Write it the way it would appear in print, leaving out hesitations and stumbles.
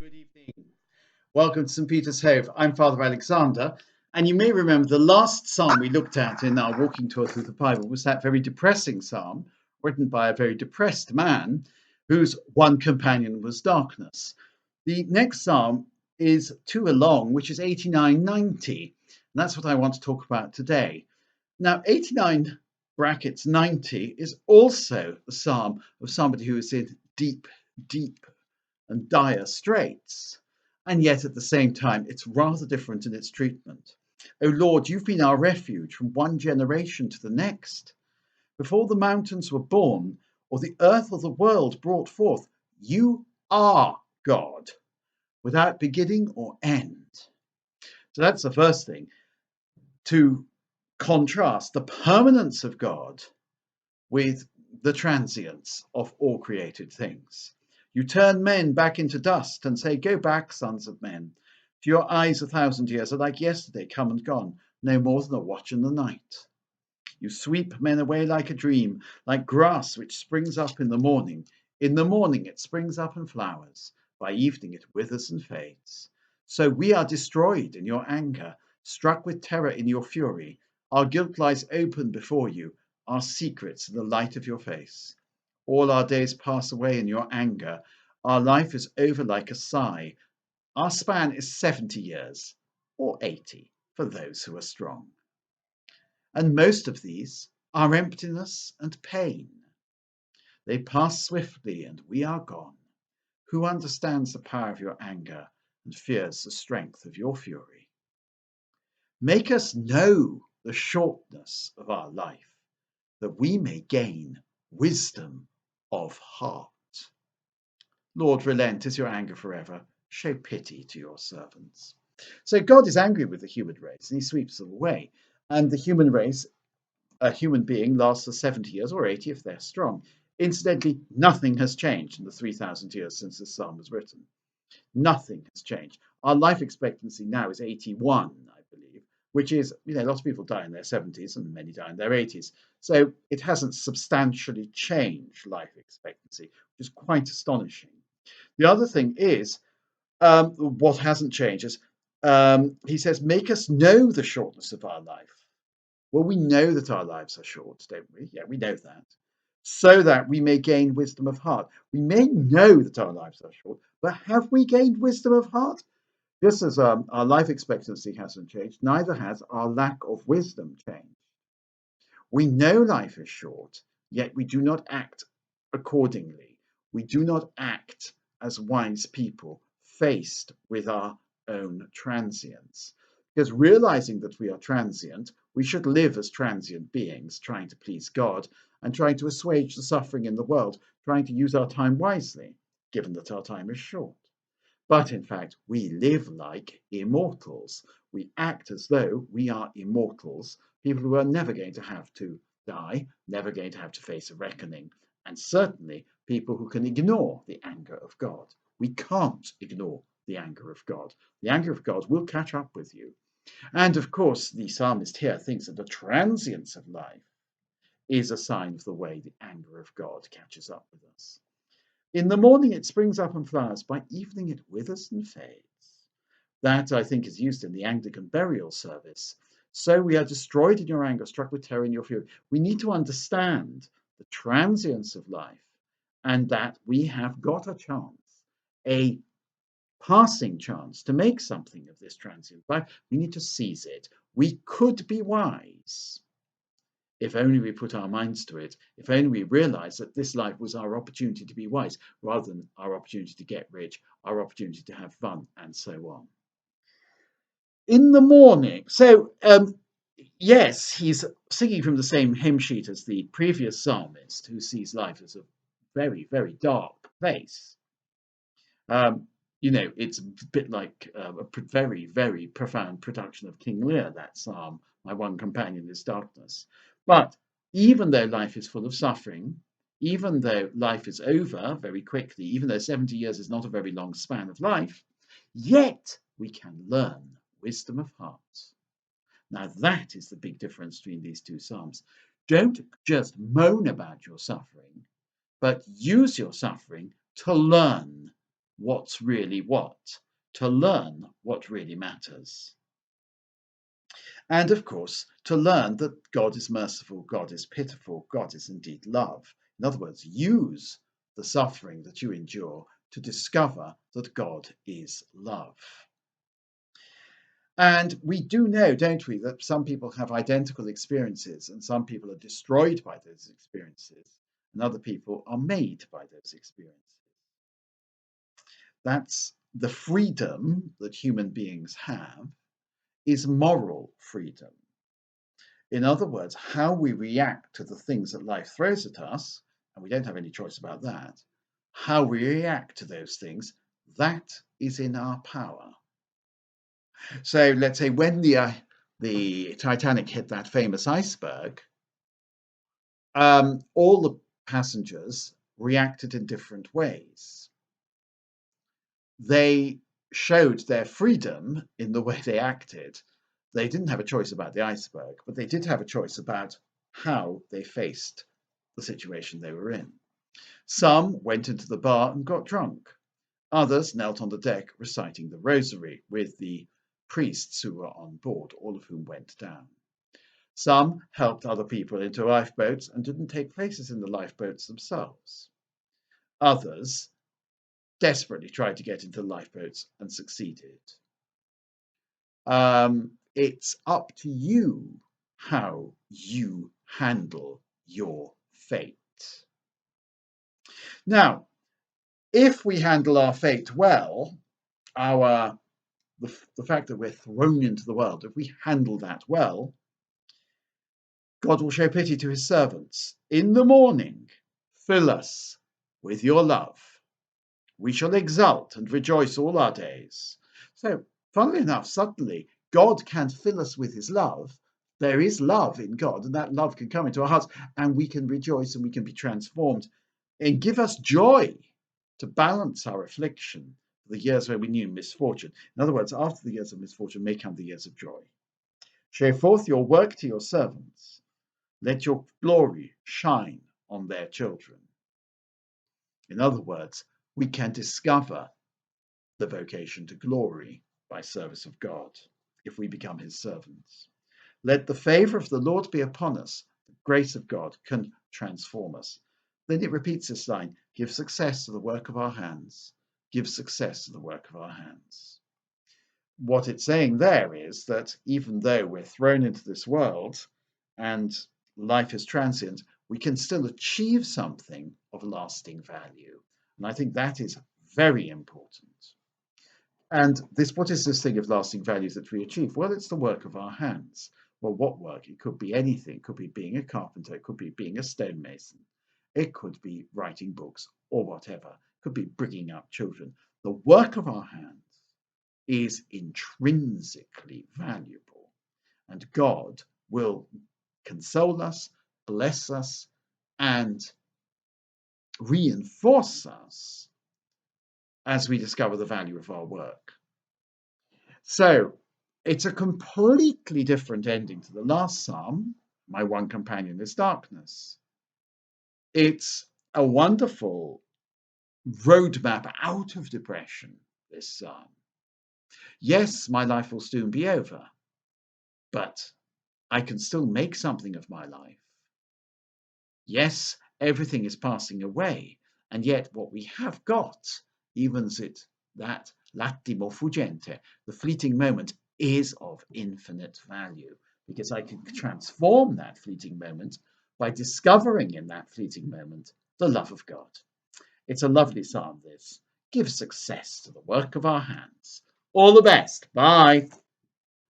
Good evening. Welcome to St. Peter's Hove. I'm Father Alexander, and you may remember the last psalm we looked at in our walking tour through the Bible was that very depressing psalm written by a very depressed man whose one companion was darkness. The next psalm is too long, which is 89:90, and that's what I want to talk about today. Now, 89 brackets 90 is also the psalm of somebody who is in deep and dire straits. And yet at the same time, it's rather different in its treatment. O Lord, you've been our refuge from one generation to the next. Before the mountains were born, or the earth or the world brought forth, you are God, without beginning or end. So that's the first thing, to contrast the permanence of God with the transience of all created things. You turn men back into dust and say, go back, sons of men. To your eyes 1,000 years are like yesterday, come and gone, no more than a watch in the night. You sweep men away like a dream, like grass which springs up in the morning. In the morning it springs up and flowers. By evening it withers and fades. So we are destroyed in your anger, struck with terror in your fury. Our guilt lies open before you, our secrets in the light of your face. All our days pass away in your anger. Our life is over like a sigh. Our span is 70 years, or 80 for those who are strong. And most of these are emptiness and pain. They pass swiftly and we are gone. Who understands the power of your anger and fears the strength of your fury? Make us know the shortness of our life, that we may gain wisdom of heart. Lord, relent, is your anger forever? Show pity to your servants. So God is angry with the human race and he sweeps them away. And the human race, a human being, lasts for 70 years or 80 if they're strong. Incidentally, nothing has changed in the 3,000 years since this psalm was written. Nothing has changed. Our life expectancy now is 81, I believe, which is, lots of people die in their 70s and many die in their 80s. So it hasn't substantially changed life expectancy, which is quite astonishing. The other thing is, what hasn't changed is, he says, make us know the shortness of our life. Well, we know that our lives are short, don't we? Yeah, we know that. So that we may gain wisdom of heart. We may know that our lives are short, but have we gained wisdom of heart? Just as our life expectancy hasn't changed, neither has our lack of wisdom changed. We know life is short, yet we do not act accordingly. We do not act as wise people faced with our own transience. Because realizing that we are transient, we should live as transient beings, trying to please God and trying to assuage the suffering in the world, trying to use our time wisely, given that our time is short. But in fact, we live like immortals. We act as though we are immortals, people who are never going to have to die, never going to have to face a reckoning, and certainly people who can ignore the anger of God. We can't ignore the anger of God. The anger of God will catch up with you. And of course, the psalmist here thinks that the transience of life is a sign of the way the anger of God catches up with us. In the morning it springs up and flowers, by evening it withers and fades. That, I think, is used in the Anglican burial service. So we are destroyed in your anger, struck with terror in your fury. We need to understand the transience of life and that we have got a chance, a passing chance to make something of this transient life. We need to seize it. We could be wise if only we put our minds to it, if only we realize that this life was our opportunity to be wise rather than our opportunity to get rich, our opportunity to have fun, and so on. In the morning, so yes, he's singing from the same hymn sheet as the previous psalmist who sees life as a very, very dark place. It's a bit like a very, very profound production of King Lear, that psalm, my one companion is darkness. But even though life is full of suffering, even though life is over very quickly, even though 70 years is not a very long span of life, yet we can learn wisdom of heart. Now that is the big difference between these two psalms. Don't just moan about your suffering, but use your suffering to learn what's really what, to learn what really matters. And of course, to learn that God is merciful, God is pitiful, God is indeed love. In other words, use the suffering that you endure to discover that God is love. And we do know, don't we, that some people have identical experiences and some people are destroyed by those experiences and other people are made by those experiences. That's the freedom that human beings have is moral freedom. In other words, how we react to the things that life throws at us, and we don't have any choice about that, how we react to those things, that is in our power. So let's say when the Titanic hit that famous iceberg, all the passengers reacted in different ways. They showed their freedom in the way they acted. They didn't have a choice about the iceberg, but they did have a choice about how they faced the situation they were in. Some went into the bar and got drunk. Others knelt on the deck reciting the rosary with the priests who were on board, all of whom went down. Some helped other people into lifeboats and didn't take places in the lifeboats themselves. Others desperately tried to get into lifeboats and succeeded. It's up to you how you handle your fate. Now, if we handle our fate well, the fact that we're thrown into the world, if we handle that well, God will show pity to his servants. In the morning, fill us with your love. We shall exult and rejoice all our days. So, funnily enough, suddenly, God can fill us with his love. There is love in God, and that love can come into our hearts, and we can rejoice and we can be transformed and give us joy to balance our affliction for the years where we knew misfortune. In other words, after the years of misfortune may come the years of joy. Show forth your work to your servants. Let your glory shine on their children. In other words, we can discover the vocation to glory by service of God if we become his servants. Let the favor of the Lord be upon us. The grace of God can transform us. Then it repeats this line, give success to the work of our hands. Give success to the work of our hands. What it's saying there is that even though we're thrown into this world and life is transient, we can still achieve something of lasting value. And I think that is very important. And what is this thing of lasting values that we achieve? Well, it's the work of our hands. Well, what work? It could be anything. It could be being a carpenter. It could be being a stonemason. It could be writing books or whatever. It could be bringing up children. The work of our hands is intrinsically valuable. And God will console us, bless us, and reinforce us as we discover the value of our work. So it's a completely different ending to the last psalm. My one companion is darkness. It's a wonderful roadmap out of depression, this psalm. Yes, my life will soon be over, but I can still make something of my life. Yes, everything is passing away, and yet what we have got, even as that l'attimo fuggente, the fleeting moment, is of infinite value, because I can transform that fleeting moment by discovering in that fleeting moment the love of God. It's a lovely psalm, this. Give success to the work of our hands. All the best. Bye.